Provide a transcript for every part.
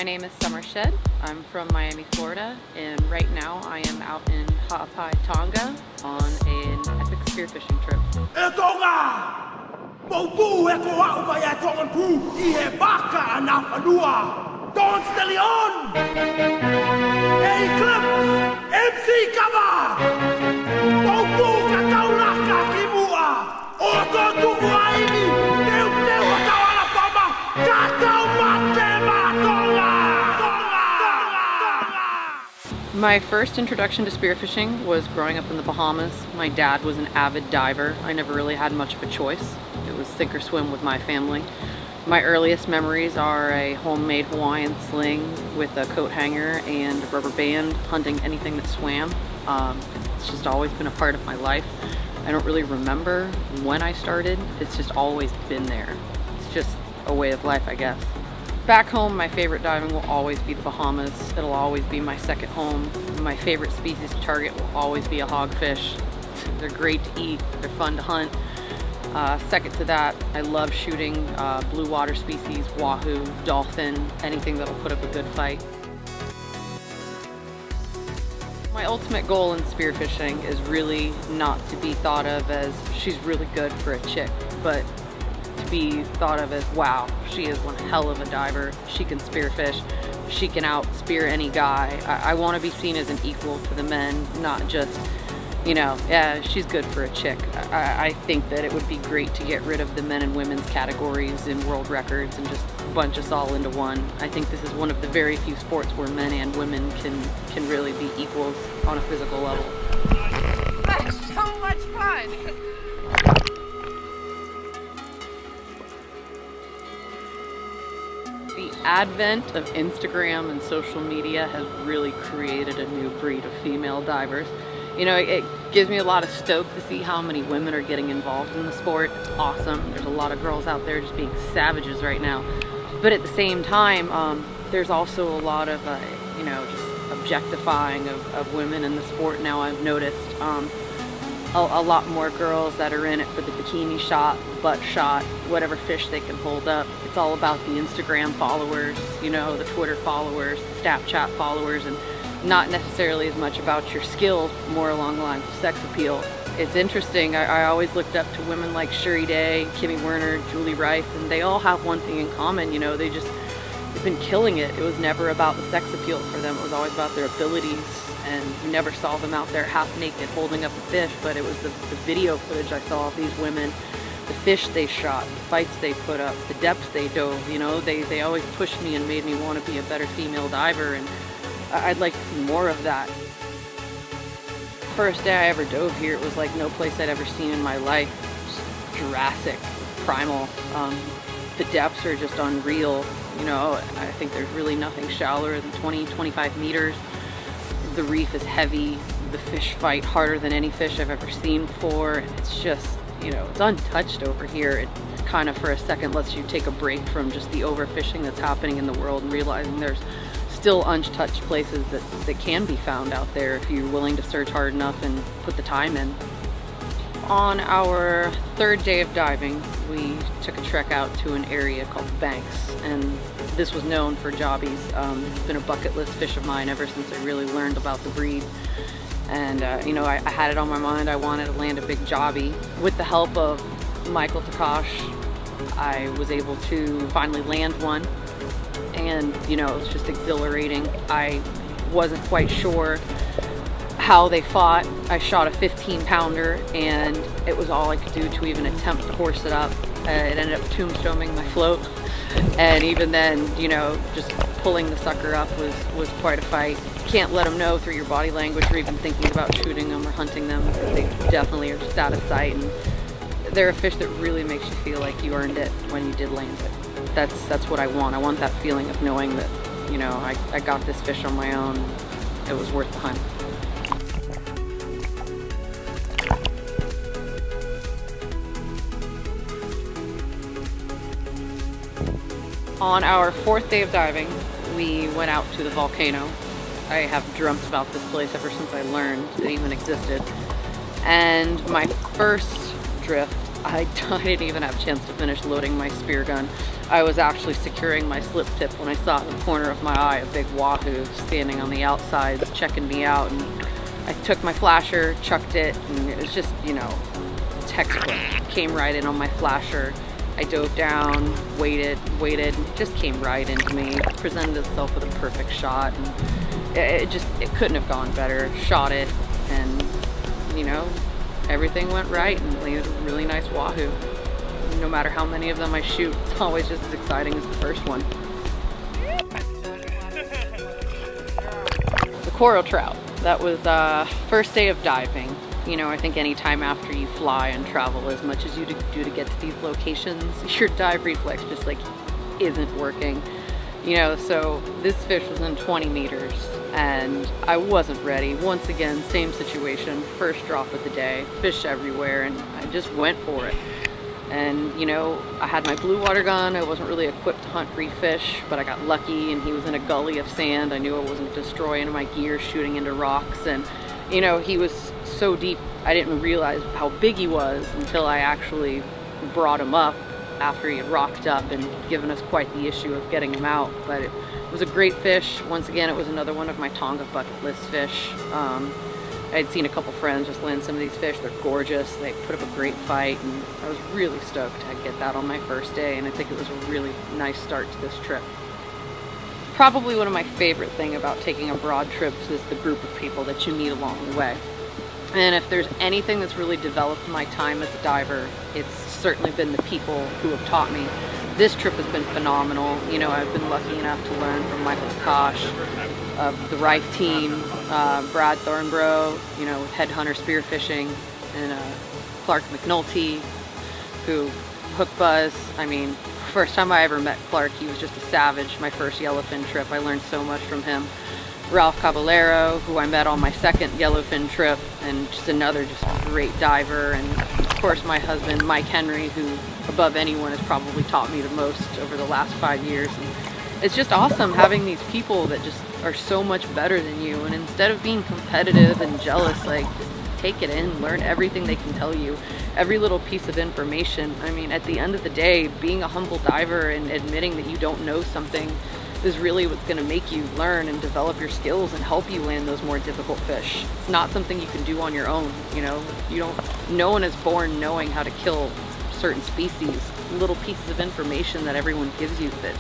My name is Summer Shed. I'm from Miami, Florida, and right now I am out in Ha'apai, Tonga on an epic spearfishing trip. Don Stelion! Eclipse! MC Kaba! Toku Kataulaka Kimua! Oto Tuwaini! Teu Teu Atawala Pama! Katau Matema Tonga! My first introduction to spearfishing was growing up in the Bahamas. My dad was an avid diver. I never really had much of a choice. It was sink or swim with my family. My earliest memories are a homemade Hawaiian sling with a coat hanger and a rubber band, hunting anything that swam. It's just always been a part of my life. I don't really remember when I started. It's just always been there. It's just a way of life, I guess. Back home, my favorite diving will always be the Bahamas. It'll always be my second home. My favorite species to target will always be a hogfish. They're great to eat. They're fun to hunt. Second to that, I love shooting blue water species, wahoo, dolphin, anything that'll put up a good fight. My ultimate goal in spearfishing is really not to be thought of as she's really good for a chick, but to be thought of as, wow, she is one hell of a diver. She can spearfish. She can out-spear any guy. I want to be seen as an equal to the men, not just, you know, yeah, she's good for a chick. I think that it would be great to get rid of the men and women's categories in world records and just bunch us all into one. I think this is one of the very few sports where men and women can really be equals on a physical level. That's so much fun! The advent of Instagram and social media has really created a new breed of female divers. You know, it gives me a lot of stoke to see how many women are getting involved in the sport. It's awesome. There's a lot of girls out there just being savages right now. But at the same time, there's also a lot of, you know, just objectifying of women in the sport now. I've noticed a lot more girls that are in it for the bikini shot, butt shot, whatever fish they can hold up. It's all about the Instagram followers, you know, the Twitter followers, the Snapchat followers, and not necessarily as much about your skills, more along the lines of sex appeal. It's interesting, I always looked up to women like Shuri Day, Kimmy Werner, Julie Rice, and they all have one thing in common, you know, they've been killing it. It was never about the sex appeal for them, it was always about their abilities, and you never saw them out there half naked holding up a fish, but it was the video footage I saw of these women, the fish they shot, the fights they put up, the depths they dove, you know, they always pushed me and made me want to be a better female diver, and I'd like to see more of that. First day I ever dove here, it was like no place I'd ever seen in my life. Just Jurassic, primal. The depths are just unreal. You know, I think there's really nothing shallower than 20-25 meters. The reef is heavy. The fish fight harder than any fish I've ever seen before. And it's just, you know, it's untouched over here. It kind of for a second lets you take a break from just the overfishing that's happening in the world and realizing there's still untouched places that can be found out there if you're willing to search hard enough and put the time in. On our third day of diving, we took a trek out to an area called Banks, and this was known for jobbies. It's been a bucket list fish of mine ever since I really learned about the breed. And you know, I had it on my mind, I wanted to land a big jobby. With the help of Michael Takash, I was able to finally land one. And you know, it was just exhilarating. I wasn't quite sure how they fought. I shot a 15-pounder and it was all I could do to even attempt to horse it up. It ended up tombstoning my float, and even then, you know, just pulling the sucker up was quite a fight. Can't let them know through your body language or even thinking about shooting them or hunting them. They definitely are just out of sight, and they're a fish that really makes you feel like you earned it when you did land it. That's what I want. I want that feeling of knowing that, you know, I got this fish on my own. It was worth the hunt. On our fourth day of diving, we went out to the volcano. I have dreamt about this place ever since I learned it even existed. And my first drift I didn't even have a chance to finish loading my spear gun. I was actually securing my slip tip when I saw in the corner of my eye a big wahoo standing on the outside checking me out, and I took my flasher, chucked it, and it was just, you know, textbook. Came right in on my flasher. I dove down, waited, just came right into me, presented itself with a perfect shot, and it couldn't have gone better. Shot it, and you know, everything went right, and landed a really nice wahoo. No matter how many of them I shoot, it's always just as exciting as the first one. The coral trout. That was first day of diving. You know, I think any time after you fly and travel as much as you do to get to these locations, your dive reflex just like isn't working. You know, so this fish was in 20 meters and I wasn't ready. Once again, same situation, first drop of the day, fish everywhere, and I just went for it. And you know, I had my blue water gun. I wasn't really equipped to hunt reef fish, but I got lucky and he was in a gully of sand. I knew I wasn't destroying my gear shooting into rocks, and you know, he was so deep I didn't realize how big he was until I actually brought him up after he had rocked up and given us quite the issue of getting him out. But it was a great fish. Once again, it was another one of my Tonga bucket list fish. I'd seen a couple friends just land some of these fish. They're gorgeous. They put up a great fight, and I was really stoked to get that on my first day, and I think it was a really nice start to this trip. Probably one of my favorite things about taking abroad trips is the group of people that you meet along the way. And if there's anything that's really developed my time as a diver, it's certainly been the people who have taught me. This trip has been phenomenal. You know, I've been lucky enough to learn from Michael Kosh, the Rife team, Brad Thornborough, you know, with Headhunter Spearfishing, and Clark McNulty, who HookBuzz. I mean, first time I ever met Clark, he was just a savage. My first yellowfin trip, I learned so much from him. Ralph Caballero, who I met on my second yellowfin trip, and just another just great diver. And of course my husband, Mike Henry, who above anyone has probably taught me the most over the last 5 years. And it's just awesome having these people that just are so much better than you, and instead of being competitive and jealous, like, just take it in, learn everything they can tell you, every little piece of information. I mean, at the end of the day, being a humble diver and admitting that you don't know something is really what's going to make you learn and develop your skills and help you land those more difficult fish. It's not something you can do on your own. You know, no one is born knowing how to kill certain species. Little pieces of information that everyone gives you that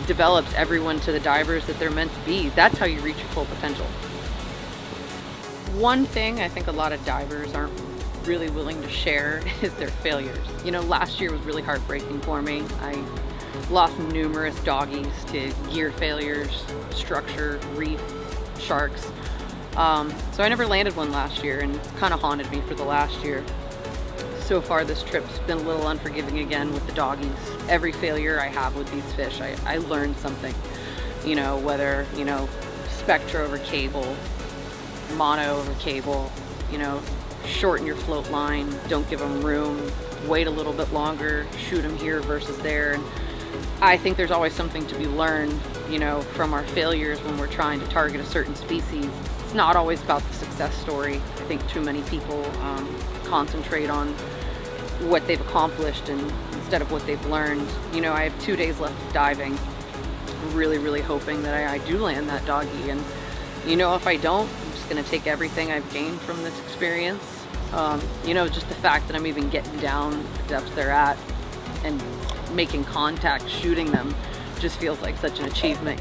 develops everyone to the divers that they're meant to be. That's how you reach your full potential. One thing I think a lot of divers aren't really willing to share is their failures. You know, last year was really heartbreaking for me. I lost numerous doggies to gear failures, structure, reef, sharks. So I never landed one last year, and it's kind of haunted me for the last year. So far this trip's been a little unforgiving again with the doggies. Every failure I have with these fish, I learned something. You know, whether, you know, spectra over cable, mono over cable, you know, shorten your float line, don't give them room, wait a little bit longer, shoot them here versus there. And I think there's always something to be learned, you know, from our failures when we're trying to target a certain species. It's not always about the success story. I think too many people concentrate on what they've accomplished and instead of what they've learned. You know, I have 2 days left of diving. I'm really hoping that I do land that doggy, and you know, if I don't, I'm just gonna take everything I've gained from this experience. You know, just the fact that I'm even getting down the depths they're at and making contact, shooting them, just feels like such an achievement.